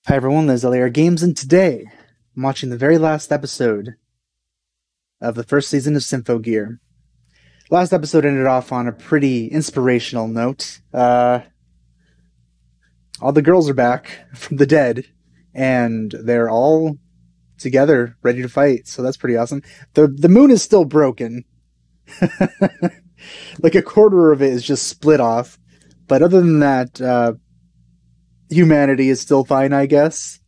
Hi everyone, there's LAR Games, and today I'm watching the very last episode of the first season of Symphogear. Last episode ended off on a pretty inspirational note. All the girls are back from the dead, and they're all together, ready to fight, so that's pretty awesome. The moon is still broken. Like a quarter of it is just split off, but other than that, humanity is still fine, I guess.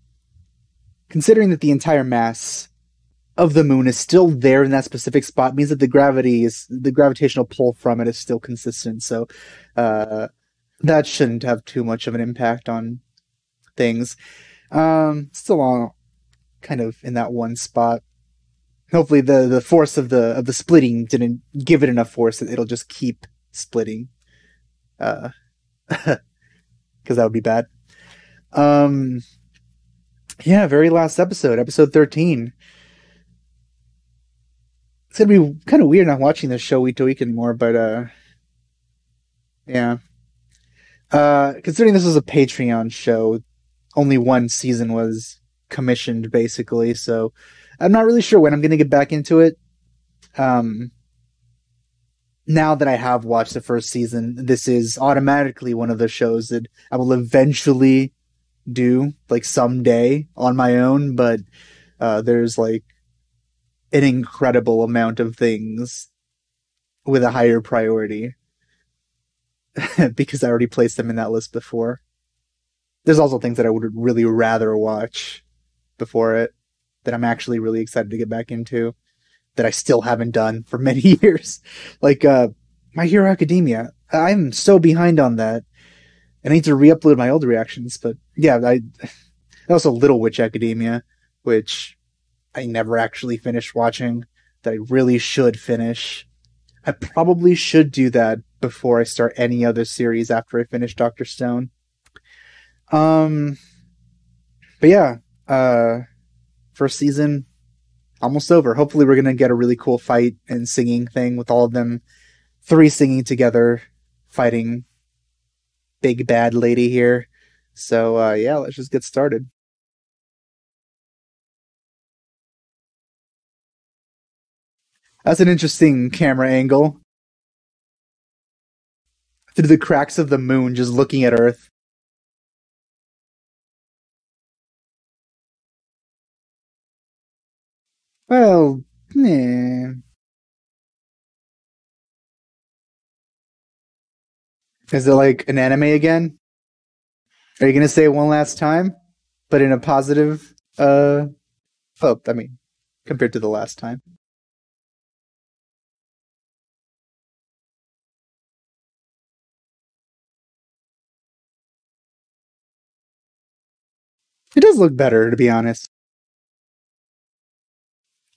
Considering that the entire mass of the moon is still there in that specific spot, means that the gravitational pull from it is still consistent. So that shouldn't have too much of an impact on things. Still all kind of in that one spot. Hopefully the force of the splitting didn't give it enough force that it'll just keep splitting. Because that would be bad. Yeah, very last episode, episode 13. It's gonna be kind of weird not watching this show week to week anymore, but yeah. Considering this was a Patreon show, only one season was commissioned, basically, so I'm not really sure when I'm gonna get back into it. Now that I have watched the first season, this is automatically one of the shows that I will eventually do, like, someday on my own, but there's like an incredible amount of things with a higher priority because I already placed them in that list before. There's also things that I would really rather watch before it that I'm actually really excited to get back into that I still haven't done for many years. Like My Hero Academia. I'm so behind on that. I need to re-upload my old reactions, but yeah, also Little Witch Academia, which I never actually finished watching, that I really should finish. I probably should do that before I start any other series after I finish Dr. Stone. But yeah, first season almost over. Hopefully we're gonna get a really cool fight and singing thing with all of them three singing together, fighting big bad lady here. So yeah, let's just get started. That's an interesting camera angle. Through the cracks of the moon, just looking at Earth. Well, eh. Is it like an anime again? Are you gonna say it one last time? But in a positive, well, I mean, compared to the last time. It does look better, to be honest.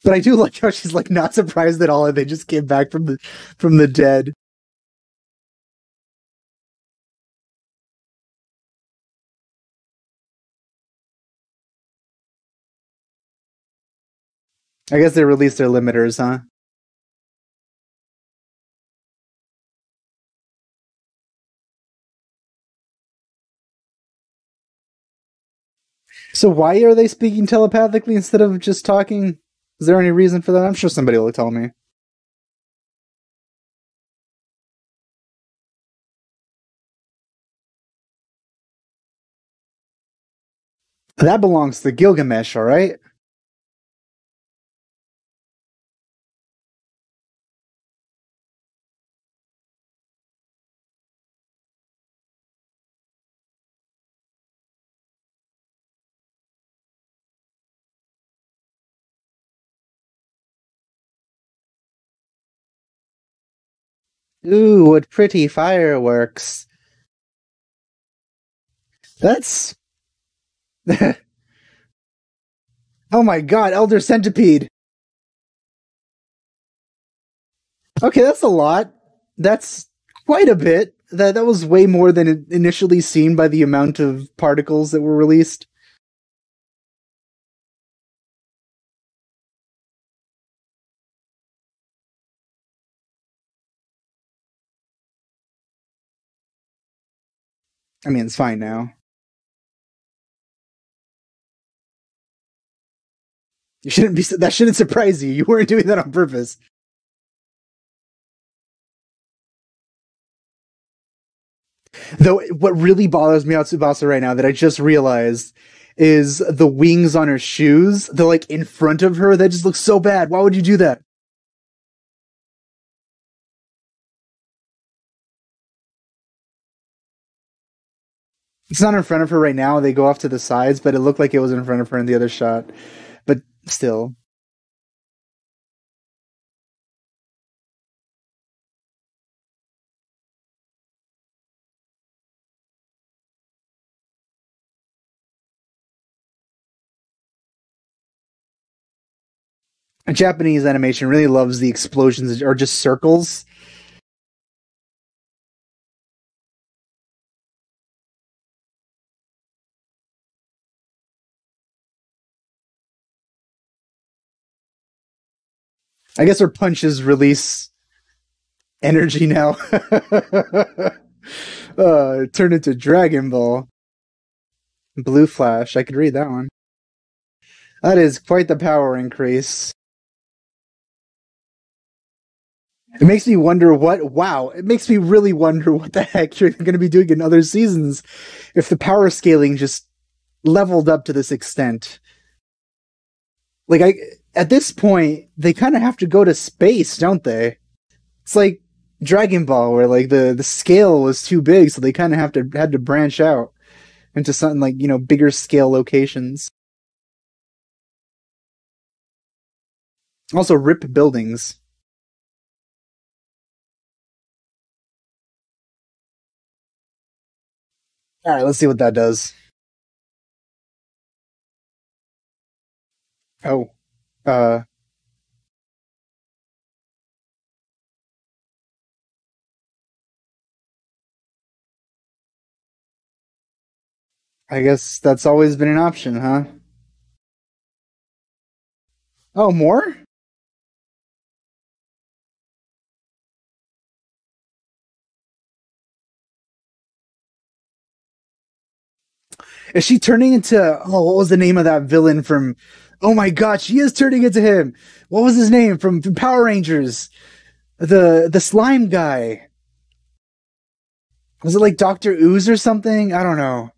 But I do like how she's like not surprised at all, and they just came back from the dead. I guess they released their limiters, huh? So why are they speaking telepathically instead of just talking? Is there any reason for that? I'm sure somebody will tell me. That belongs to Gilgamesh, all right? Ooh, what pretty fireworks. That's... Oh my god, Elder Centipede! Okay, that's a lot. That's quite a bit. That was way more than initially seen by the amount of particles that were released. I mean, it's fine now. You shouldn't be. That shouldn't surprise you. You weren't doing that on purpose. Though, what really bothers me about Tsubasa right now that I just realized is the wings on her shoes. They're like in front of her. That just looks so bad. Why would you do that? It's not in front of her right now. They go off to the sides, but it looked like it was in front of her in the other shot. But still. Japanese animation really loves the explosions or just circles. I guess her punches release energy now. Turn into Dragon Ball. Blue Flash. I could read that one. That is quite the power increase. It makes me wonder what. Wow, it makes me really wonder what the heck you're going to be doing in other seasons if the power scaling just leveled up to this extent. Like, at this point, they kind of have to go to space, don't they? It's like Dragon Ball, where like the scale was too big, so they kind of had to branch out into something like, you know, bigger scale locations. Also, rip buildings. All right, let's see what that does. Oh, uh, I guess that's always been an option, huh? Oh, more? Is she turning into? Oh, what was the name of that villain from? Oh my God, she is turning into him. What was his name from Power Rangers? The slime guy. Was it like Doctor Ooze or something? I don't know.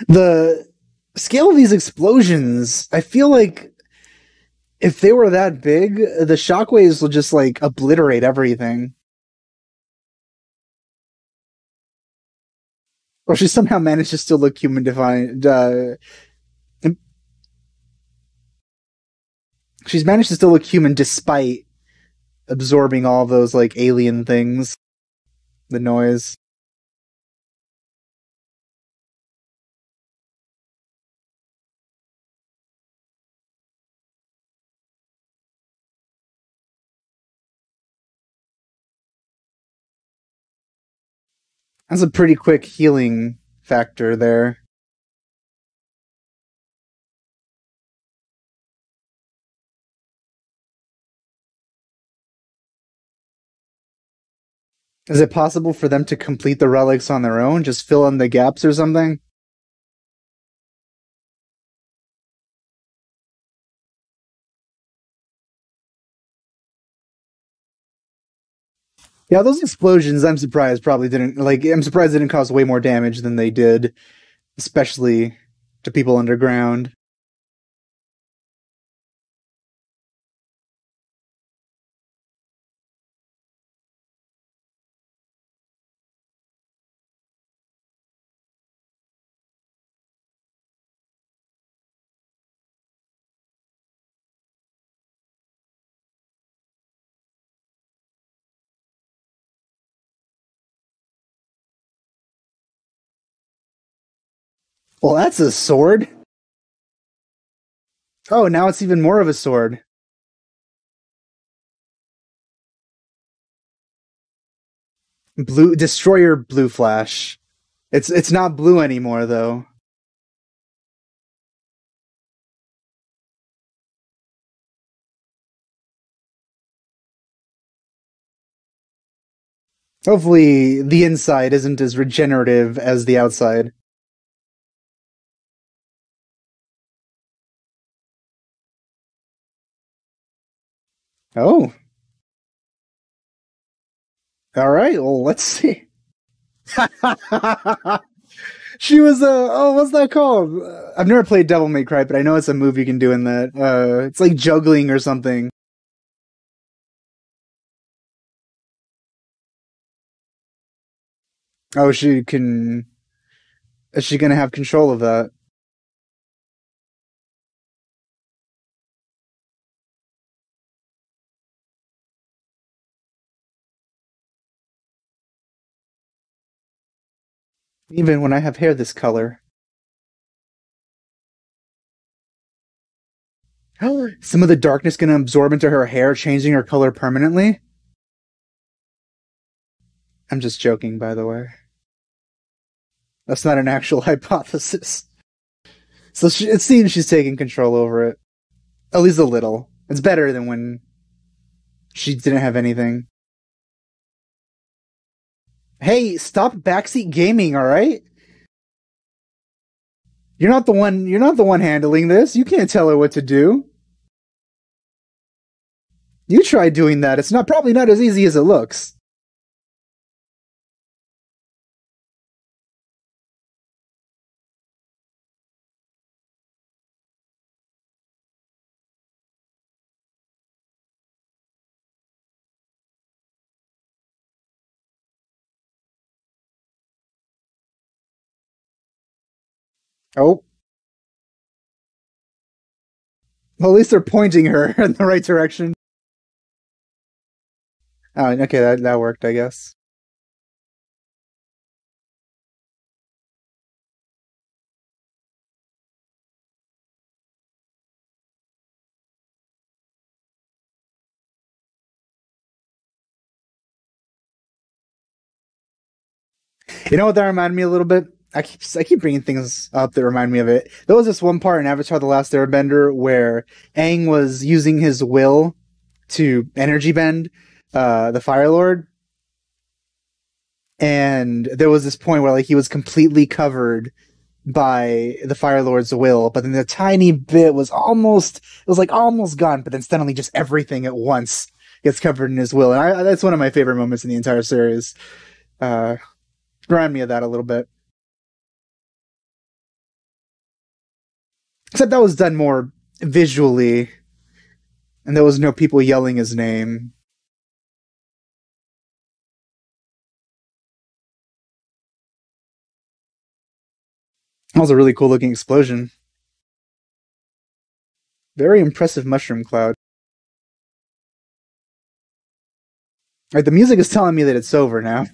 The scale of these explosions, I feel like if they were that big, the shockwaves will just like obliterate everything. Or she somehow managed to still look human divine. She's managed to still look human despite absorbing all those like alien things. The noise. That's a pretty quick healing factor there. Is it possible for them to complete the relics on their own? Just fill in the gaps or something? Yeah, those explosions, I'm surprised probably didn't like. I'm surprised they didn't cause way more damage than they did, especially to people underground. Well, that's a sword. Oh, now it's even more of a sword. Blue Destroyer Blue Flash. It's not blue anymore though. Hopefully the inside isn't as regenerative as the outside. Oh. Alright, well, let's see. She was oh, what's that called? I've never played Devil May Cry, but I know it's a move you can do in that. It's like juggling or something. Oh, she can. Is she gonna have control of that? Even when I have hair this color. Some of the darkness gonna absorb into her hair, changing her color permanently? I'm just joking, by the way. That's not an actual hypothesis. So it seems she's taking control over it. At least a little. It's better than when she didn't have anything. Hey, stop backseat gaming, alright? You're not the one handling this. You can't tell her what to do. You try doing that. It's probably not as easy as it looks. Oh. Well, at least they're pointing her in the right direction. Oh, okay, that worked, I guess. You know what that reminded me a little bit? I keep bringing things up that remind me of it. There was this one part in Avatar: The Last Airbender where Aang was using his will to energy bend the Fire Lord, and there was this point where like he was completely covered by the Fire Lord's will, but then the tiny bit was almost gone, but then suddenly just everything at once gets covered in his will, and that's one of my favorite moments in the entire series. Remind me of that a little bit. Except that was done more visually, and there was no people yelling his name. That was a really cool looking explosion. Very impressive mushroom cloud. Right, the music is telling me that it's over now.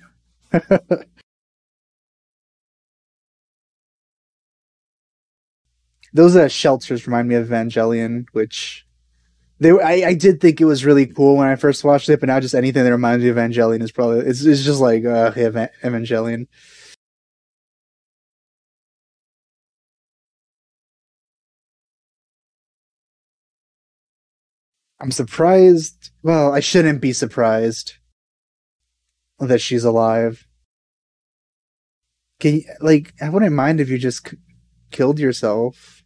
Those shelters remind me of Evangelion, which I did think it was really cool when I first watched it, but now just anything that reminds me of Evangelion is probably it's just like Evangelion. I'm surprised. Well, I shouldn't be surprised that she's alive. I wouldn't mind if you just killed yourself.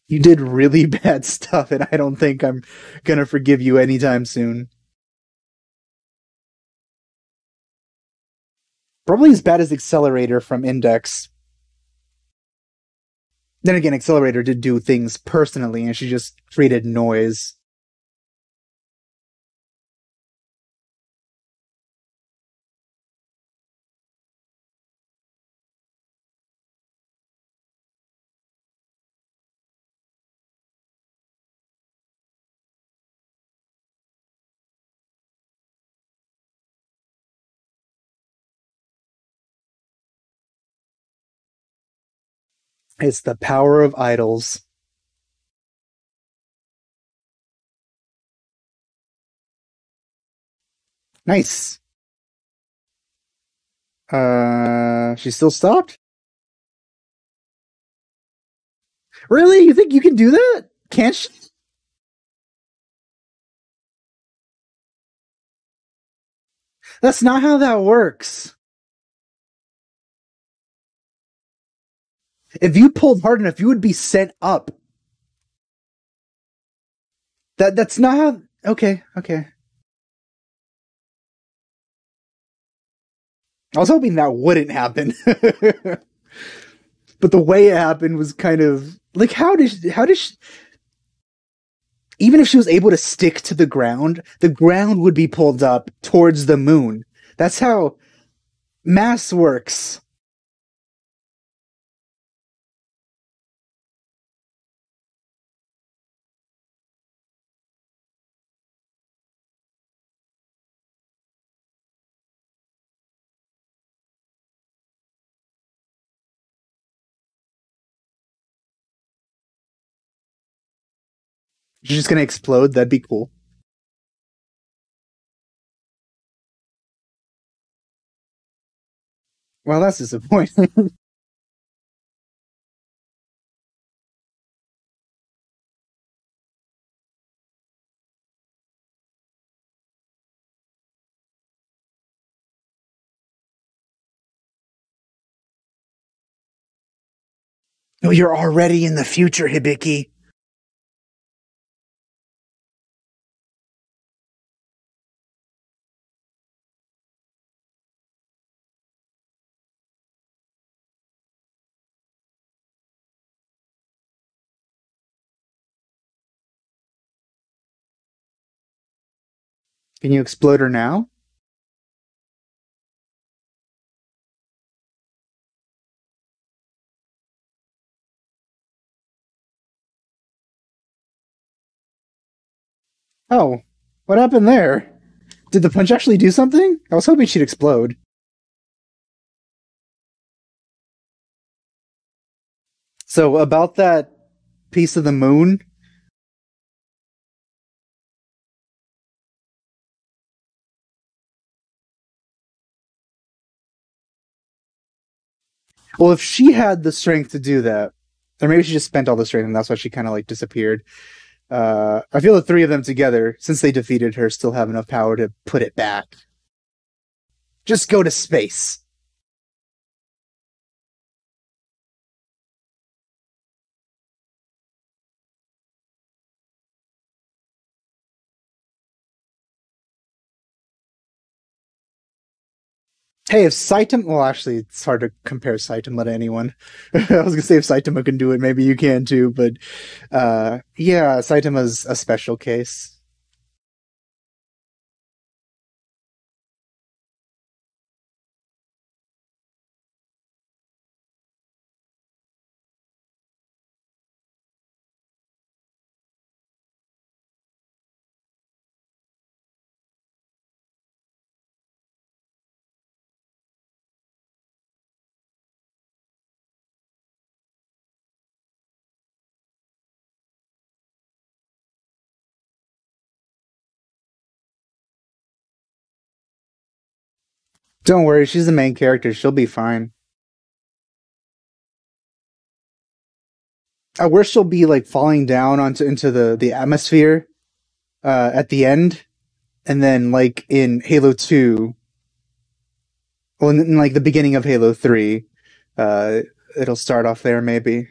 You did really bad stuff, and I don't think I'm gonna forgive you anytime soon. Probably as bad as Accelerator from Index. Then again, Accelerator did do things personally, and she just created noise. It's the power of idols. Nice. She still stopped? Really? You think you can do that? Can't she? That's not how that works. If you pulled hard enough, you would be sent up. That's not how... Okay. I was hoping that wouldn't happen. But the way it happened was kind of... Like, how did she... Even if she was able to stick to the ground would be pulled up towards the moon. That's how mass works. She's just gonna explode. That'd be cool. Well, that's disappointing. Oh, you're already in the future, Hibiki. Can you explode her now? Oh, what happened there? Did the punch actually do something? I was hoping she'd explode. So, about that piece of the moon, well, if she had the strength to do that, or maybe she just spent all the strength and that's why she kind of like disappeared. I feel the three of them together, since they defeated her, still have enough power to put it back. Just go to space. Hey, if Saitama... Well, actually, it's hard to compare Saitama to anyone. I was gonna say if Saitama can do it, maybe you can too, but... yeah, Saitama's a special case. Don't worry, she's the main character. She'll be fine. I wish she'll be, like, falling down into the atmosphere at the end, and then, like, in Halo 2... Well, in like, the beginning of Halo 3, it'll start off there, maybe.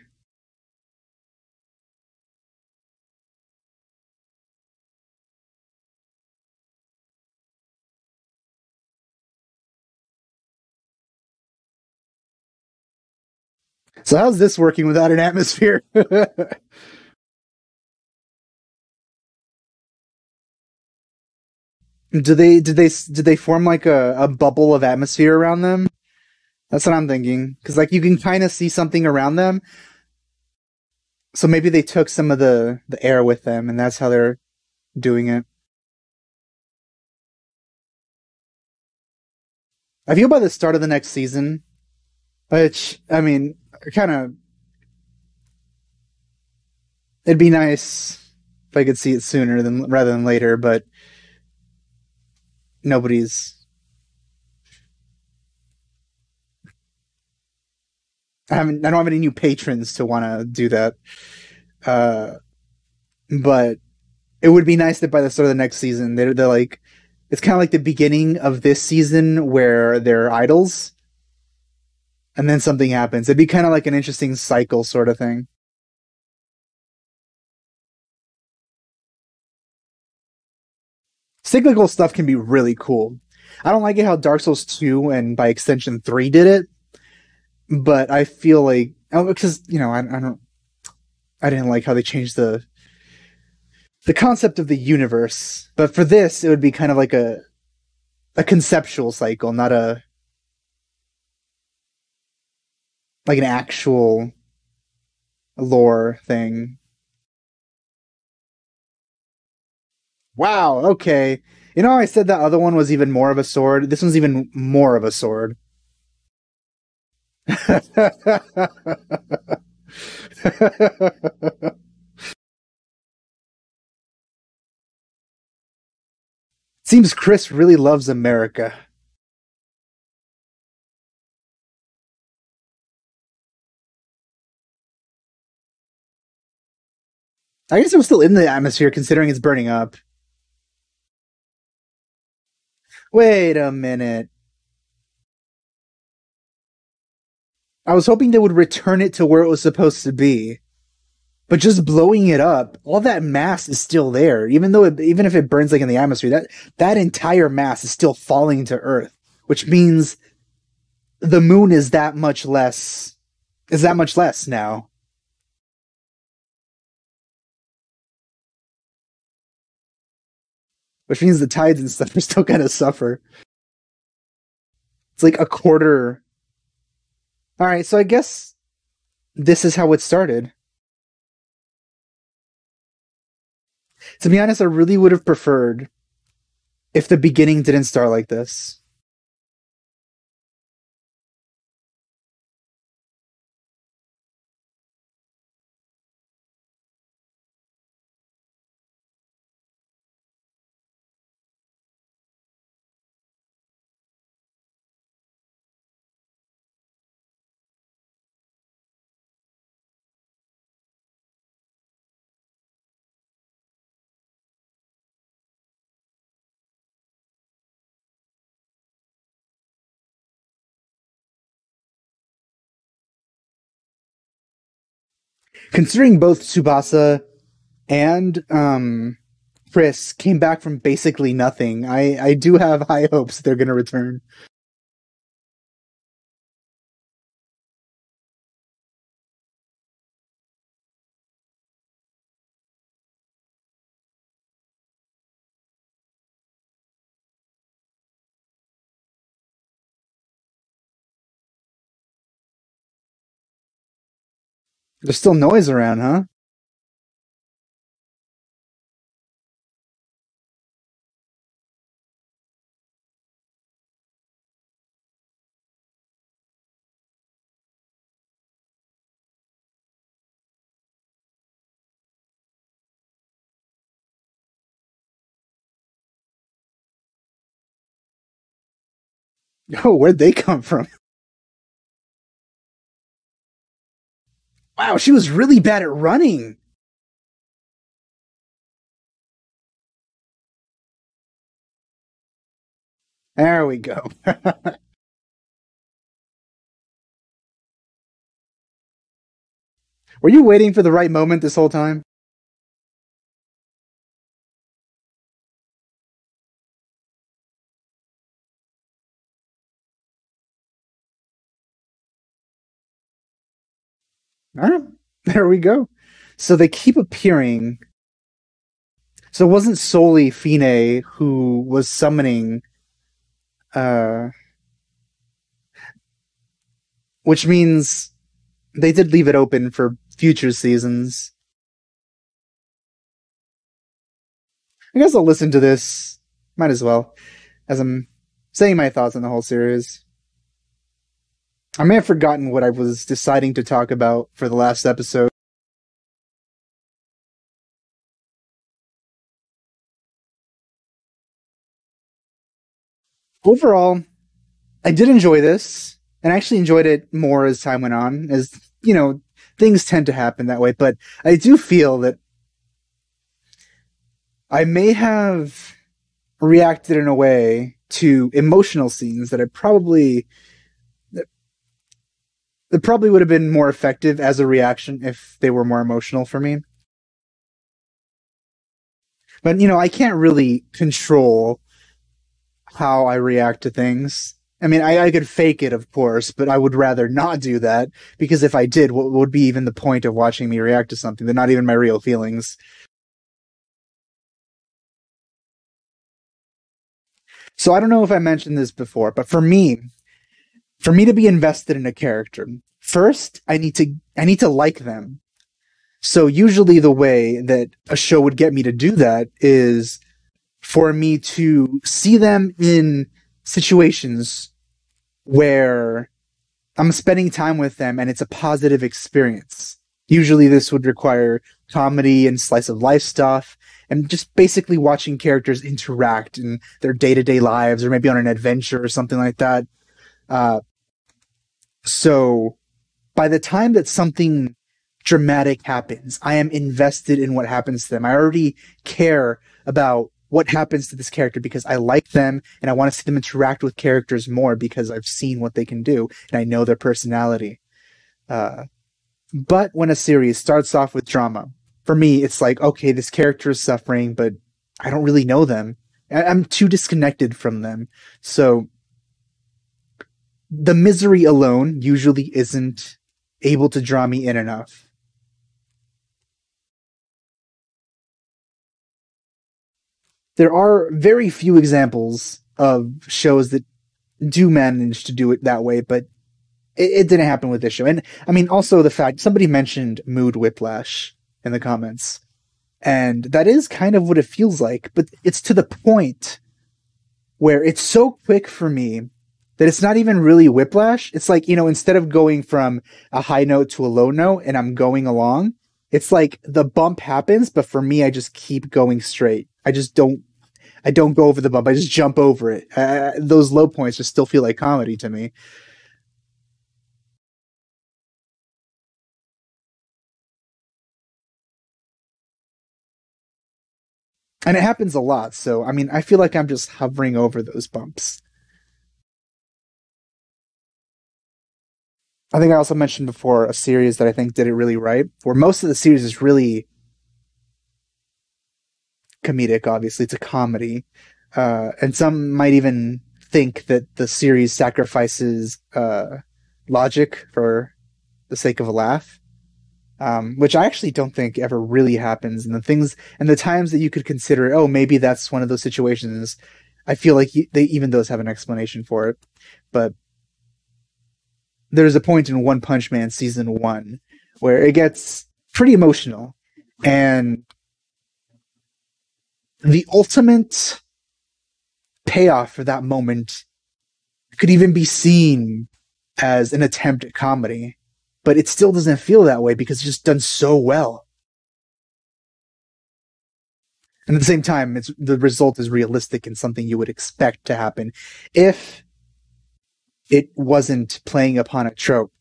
So how's this working without an atmosphere? Did they form like a bubble of atmosphere around them? That's what I'm thinking. Because like you can kind of see something around them. So maybe they took some of the air with them, and that's how they're doing it. I feel by the start of the next season, which I mean, kind of, it'd be nice if I could see it sooner than rather than later, but nobody's. I don't have any new patrons to want to do that. But it would be nice that by the start of the next season, they're like It's kind of like the beginning of this season where they're idols, and then something happens. It'd be kind of like an interesting cycle sort of thing. Cyclical stuff can be really cool. I don't like it how Dark Souls 2 and by extension 3 did it, but I feel like, because, I didn't like how they changed the concept of the universe. But for this, it would be kind of like a conceptual cycle, not like an actual lore thing. Wow, okay. I said that other one was even more of a sword. This one's even more of a sword. Seems Chris really loves America. I guess it was still in the atmosphere considering it's burning up. Wait a minute. I was hoping they would return it to where it was supposed to be. But just blowing it up, all that mass is still there. Even if it burns like in the atmosphere, that entire mass is still falling to Earth, which means the moon is that much less now. Which means the tides and stuff are still gonna suffer. It's like a quarter. Alright, so I guess this is how it started. To be honest, I really would have preferred if the beginning didn't start like this. Considering both Tsubasa and Chris came back from basically nothing, I do have high hopes they're going to return. There's still noise around, huh? Oh, where'd they come from? Wow, she was really bad at running. There we go. Were you waiting for the right moment this whole time? All right, there we go. So they keep appearing. So it wasn't solely Fine who was summoning, uh, which means they did leave it open for future seasons. I guess I'll listen to this. Might as well, as I'm saying my thoughts on the whole series. I may have forgotten what I was deciding to talk about for the last episode. Overall, I did enjoy this, and I actually enjoyed it more as time went on, as, things tend to happen that way, but I do feel that I may have reacted in a way to emotional scenes that probably would have been more effective as a reaction if they were more emotional for me. But, I can't really control how I react to things. I mean, I could fake it, of course, but I would rather not do that, because if I did, what would be even the point of watching me react to something? They're not even my real feelings. So I don't know if I mentioned this before, but for me to be invested in a character, first, I need to like them. So usually the way that a show would get me to do that is for me to see them in situations where I'm spending time with them and it's a positive experience. Usually this would require comedy and slice of life stuff, and just basically watching characters interact in their day-to-day lives, or maybe on an adventure or something like that. So by the time that something dramatic happens, I am invested in what happens to them. I already care about what happens to this character because I like them and I want to see them interact with characters more because I've seen what they can do and I know their personality. But when a series starts off with drama, for me, it's like, okay, this character is suffering, but I don't really know them. I'm too disconnected from them. So the misery alone usually isn't able to draw me in enough. There are very few examples of shows that do manage to do it that way, but it didn't happen with this show. And I mean, also the fact somebody mentioned mood whiplash in the comments, and that is kind of what it feels like, but it's to the point where it's so quick for me that it's not even really whiplash. It's like, instead of going from a high note to a low note and I'm going along, it's like the bump happens, but for me, I just keep going straight. I don't go over the bump. I just jump over it. Those low points just still feel like comedy to me. And it happens a lot. So, I mean, I feel like I'm just hovering over those bumps. I think I also mentioned before a series that I think did it really right, where most of the series is really comedic. Obviously, it's a comedy. And some might even think that the series sacrifices logic for the sake of a laugh, which I actually don't think ever really happens. And the times that you could consider, oh, maybe that's one of those situations, I feel like even those have an explanation for it. But there's a point in One Punch Man season 1 where it gets pretty emotional, and the ultimate payoff for that moment could even be seen as an attempt at comedy, but it still doesn't feel that way because it's just done so well. And at the same time, the result is realistic and something you would expect to happen if it wasn't playing upon a trope.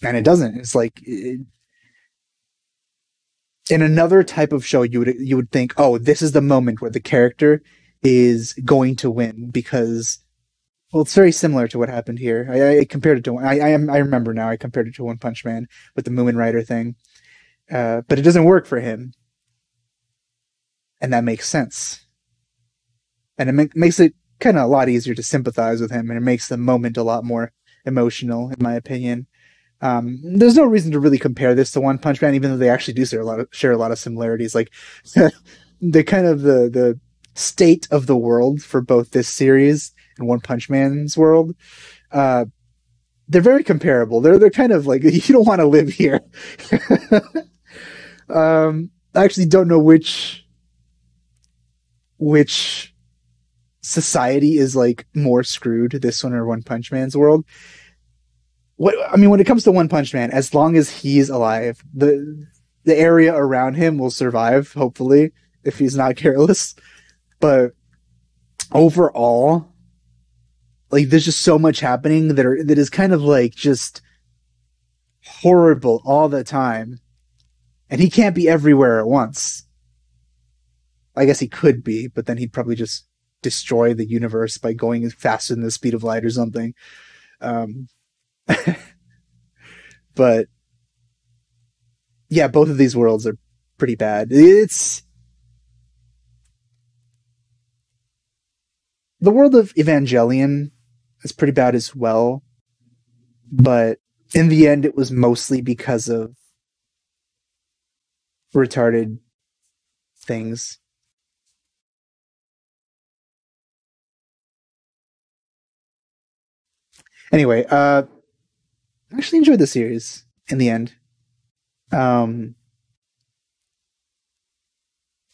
And it doesn't. It's like in another type of show, you would think, oh, this is the moment where the character is going to win because, well, it's very similar to what happened here. I compared it to I remember now. I compared it to One Punch Man with the Moomin Rider thing, but it doesn't work for him, and that makes sense. And it makes it kind of a lot easier to sympathize with him, and it makes the moment a lot more emotional, in my opinion. There's no reason to really compare this to One Punch Man, even though they actually do share a lot of similarities. Like the kind of the state of the world for both this series and One Punch Man's world, they're very comparable. They're kind of like, you don't want to live here. I actually don't know which society is like more screwed, this one or One Punch Man's world. When it comes to One Punch Man, as long as he's alive, the area around him will survive, hopefully, if he's not careless. But overall, like, there's just so much happening that is kind of like just horrible all the time, and he can't be everywhere at once. I guess he could be, but then he'd probably just destroy the universe by going faster than the speed of light or something. Um, but yeah, both of these worlds are pretty bad. It's the world of Evangelion is pretty bad as well, but in the end, it was mostly because of retarded things. Anyway, I actually enjoyed the series in the end.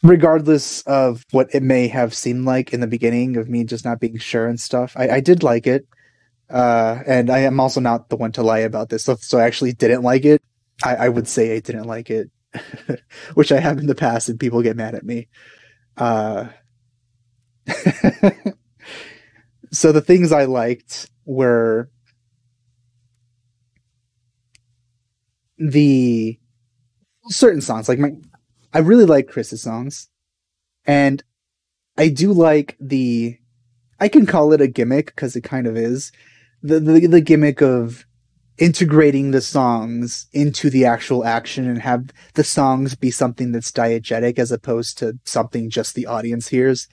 Regardless of what it may have seemed like in the beginning of me just not being sure and stuff, I did like it. And I am also not the one to lie about this. So I actually didn't like it. I would say I didn't like it, which I have in the past, and people get mad at me. So the things I liked were the certain songs. Like I really like Chris's songs, and I do like I can call it a gimmick because it kind of is the gimmick of integrating the songs into the actual action and have the songs be something that's diegetic as opposed to something just the audience hears.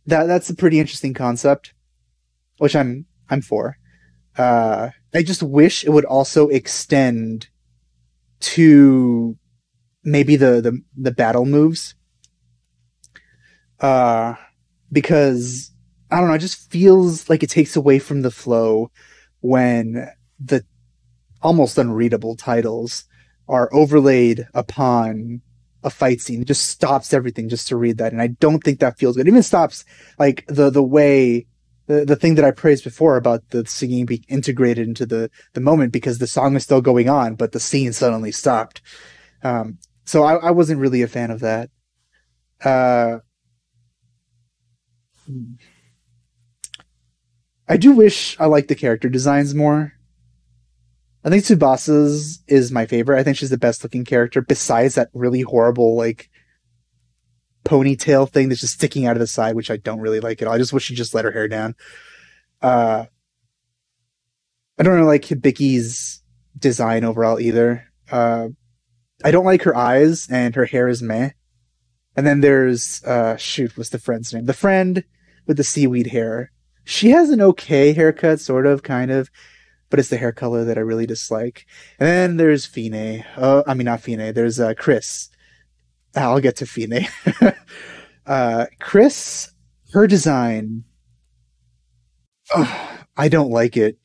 That's a pretty interesting concept, which I'm for. I just wish it would also extend to maybe the battle moves. Because I don't know, it just feels like it takes away from the flow when the almost unreadable titles are overlaid upon a fight scene. It just stops everything just to read that, and I don't think that feels good. It even stops like the way the thing that I praised before about the singing being integrated into the moment, because the song is still going on, but the scene suddenly stopped. So I wasn't really a fan of that. I do wish I liked the character designs more. I think Tsubasa's is my favorite. I think she's the best looking character, besides that really horrible, like, ponytail thing that's just sticking out of the side, which I don't really like at all. I just wish she just let her hair down. I don't really like Hibiki's design overall either. I don't like her eyes, and her hair is meh. And then there's, what's the friend's name? The friend with the seaweed hair. She has an okay haircut, sort of, kind of, but it's the hair color that I really dislike. And then there's Fine. Not Fine. There's, Chris. I'll get to Fine. Chris, her design, I don't like it.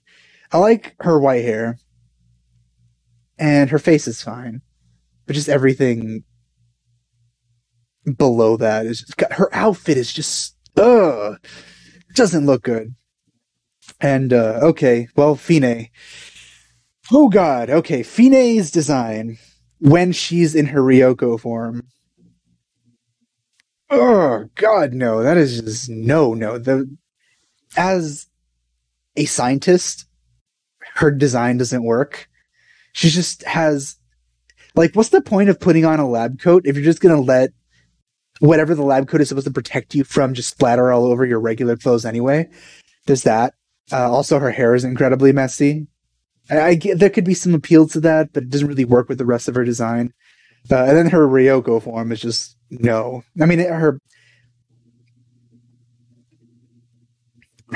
I like her white hair, and her face is fine, but just everything below that is just, her outfit is just doesn't look good. And okay, well, Fine. Oh god, okay, Fine's design when she's in her Ryoko form. Oh god, no, that is just no. As a scientist, her design doesn't work. She just has, like, what's the point of putting on a lab coat if you're just gonna let whatever the lab coat is supposed to protect you from just splatter all over your regular clothes anyway? There's that. Also, her hair is incredibly messy. I get there could be some appeal to that, but it doesn't really work with the rest of her design. And then her Ryoko form is just no. I mean, her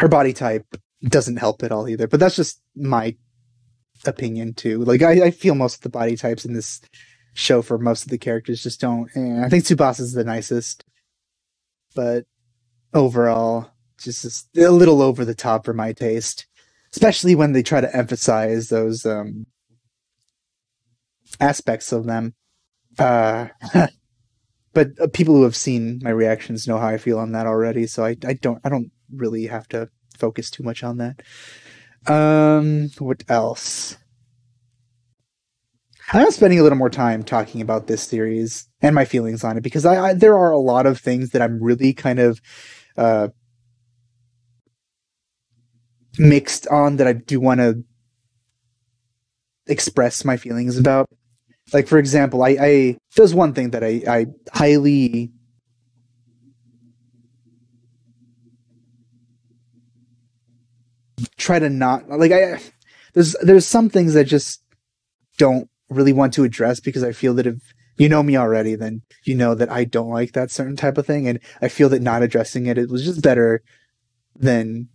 body type doesn't help at all either. But that's just my opinion too. Like I feel most of the body types in this show for most of the characters just don't. I think Tsubasa's the nicest, but overall, just a little over the top for my taste. Especially when they try to emphasize those aspects of them. But people who have seen my reactions know how I feel on that already, so I don't really have to focus too much on that. What else? I'm spending a little more time talking about this series and my feelings on it, because there are a lot of things that I'm really kind of mixed on that I do want to express my feelings about. Like, for example, there's one thing that I highly try to not like there's some things I just don't really want to address because I feel that if you know me already, then you know that I don't like that certain type of thing, and I feel that not addressing it was just better than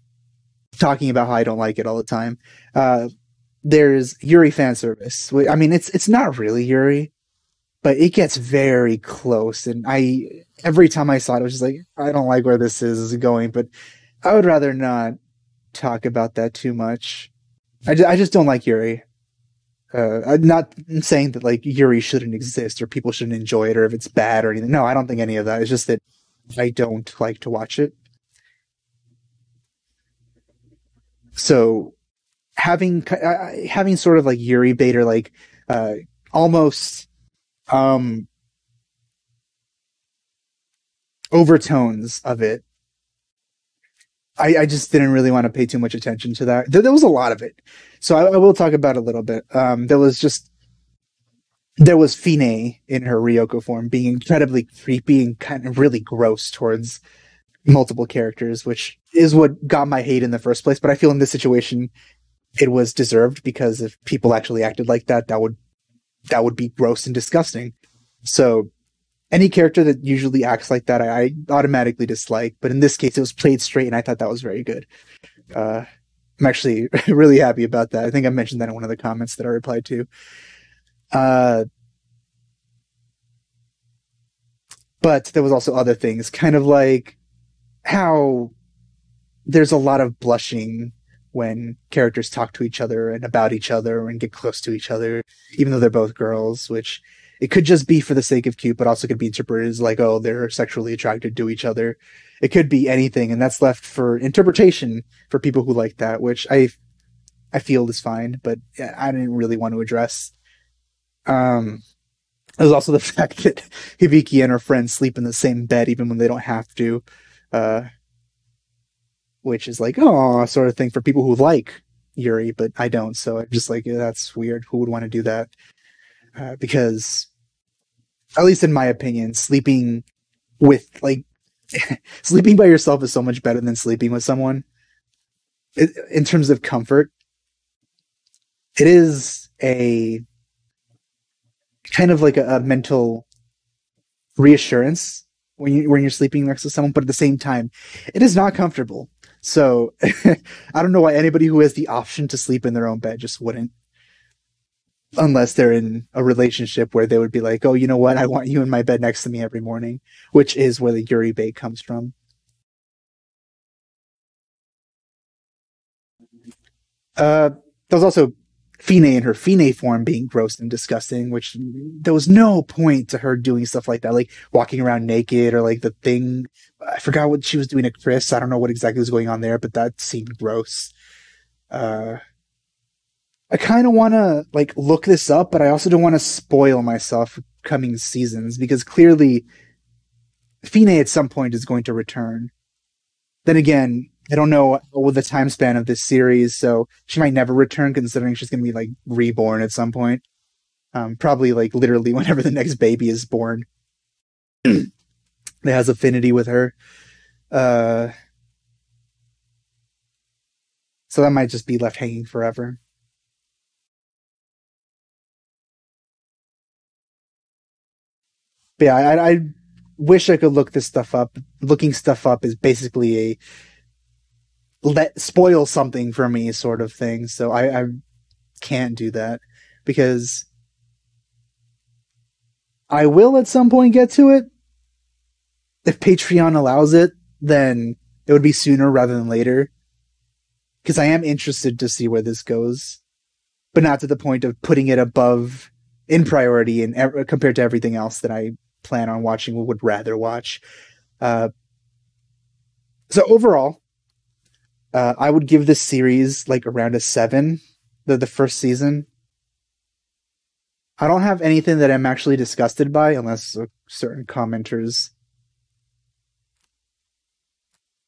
talking about how I don't like it all the time. There's Yuri fan service. I mean, it's not really Yuri, but it gets very close, and every time I saw it, I was just like, I don't like where this is going, but I would rather not talk about that too much. I just don't like Yuri. I'm not saying that like Yuri shouldn't exist or people shouldn't enjoy it or if it's bad or anything. No, I don't think any of that. It's just that I don't like to watch it. So having sort of like Yuri bait or like almost overtones of it, I just didn't really want to pay too much attention to that. There was a lot of it. So I will talk about it a little bit. There was Fine in her Ryoko form being incredibly creepy and kind of really gross towards multiple characters, which is what got my hate in the first place. But I feel in this situation, it was deserved because if people actually acted like that, that would be gross and disgusting. So any character that usually acts like that, I automatically dislike. But in this case, it was played straight, and I thought that was very good. I'm actually really happy about that. I think I mentioned that in one of the comments that I replied to. But there was also other things, kind of like how there's a lot of blushing when characters talk to each other and about each other and get close to each other, even though they're both girls, which it could just be for the sake of cute, but also could be interpreted as like, oh, they're sexually attracted to each other. It could be anything, and that's left for interpretation for people who like that, which I feel is fine, but I didn't really want to address. There's also the fact that Hibiki and her friends sleep in the same bed even when they don't have to, which is like, oh, sort of thing for people who like Yuri, but I don't, so I'm just like, yeah, that's weird. Who would want to do that? Because, at least in my opinion, sleeping with, like, sleeping by yourself is so much better than sleeping with someone. In terms of comfort, it is a kind of like a mental reassurance when you're sleeping next to someone, but at the same time, it is not comfortable. So I don't know why anybody who has the option to sleep in their own bed just wouldn't. Unless they're in a relationship where they would be like, oh, you know what? I want you in my bed next to me every morning, which is where the Yuri bait comes from. There was also Fine in her Fine form being gross and disgusting, which there was no point to her doing stuff like that, like walking around naked or like the thing. I forgot what she was doing to Chris. I don't know what exactly was going on there, but that seemed gross. I kind of want to like look this up, but I also don't want to spoil myself for coming seasons because clearly Fine at some point is going to return. Then again, I don't know what the time span of this series, so she might never return considering she's going to be like reborn at some point. Probably like literally whenever the next baby is born that has affinity with her. So that might just be left hanging forever. But yeah, I wish I could look this stuff up. Looking stuff up is basically a spoil something for me sort of thing. So I can't do that because I will at some point get to it. If Patreon allows it, then it would be sooner rather than later. Because I am interested to see where this goes. But not to the point of putting it above in priority and compared to everything else that I plan on watching or would rather watch. So overall, I would give this series like around a 7, the first season. I don't have anything that I'm actually disgusted by, unless certain commenters'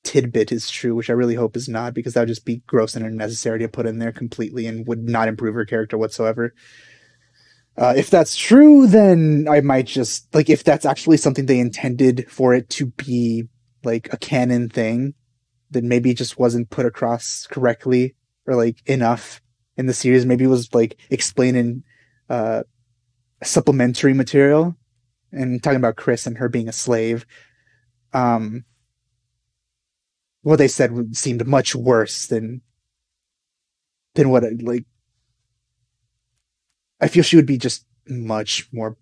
tidbit is true, which I really hope is not, because that would just be gross and unnecessary to put in there completely and would not improve her character whatsoever. If that's true, then I might just, like, if that's actually something they intended for it to be, like, a canon thing, then maybe it just wasn't put across correctly or like enough in the series. Maybe it was like explaining supplementary material and talking about Chris and her being a slave. What they said seemed much worse than what like. I feel she would be just much more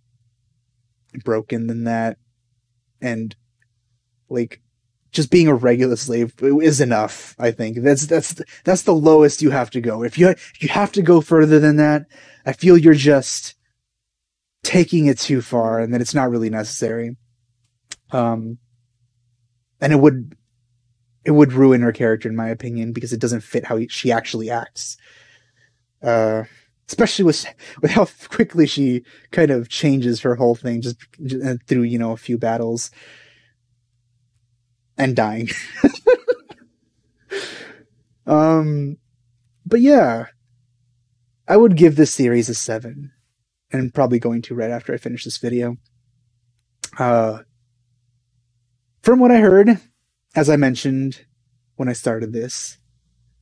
broken than that, and like just being a regular slave is enough. I think that's the lowest you have to go. If you have to go further than that, I feel you're just taking it too far, and that it's not really necessary. And it would ruin her character, in my opinion, because it doesn't fit how she actually acts. Especially with how quickly she kind of changes her whole thing just through, a few battles and dying. But yeah, I would give this series a 7, and probably going to right after I finish this video. From what I heard, as I mentioned when I started this,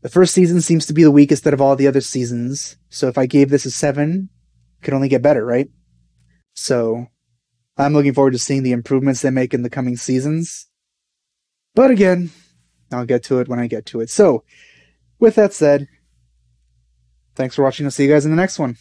the first season seems to be the weakest out of all the other seasons. So if I gave this a 7, it could only get better, right? So I'm looking forward to seeing the improvements they make in the coming seasons. But again, I'll get to it when I get to it. So with that said, thanks for watching. I'll see you guys in the next one.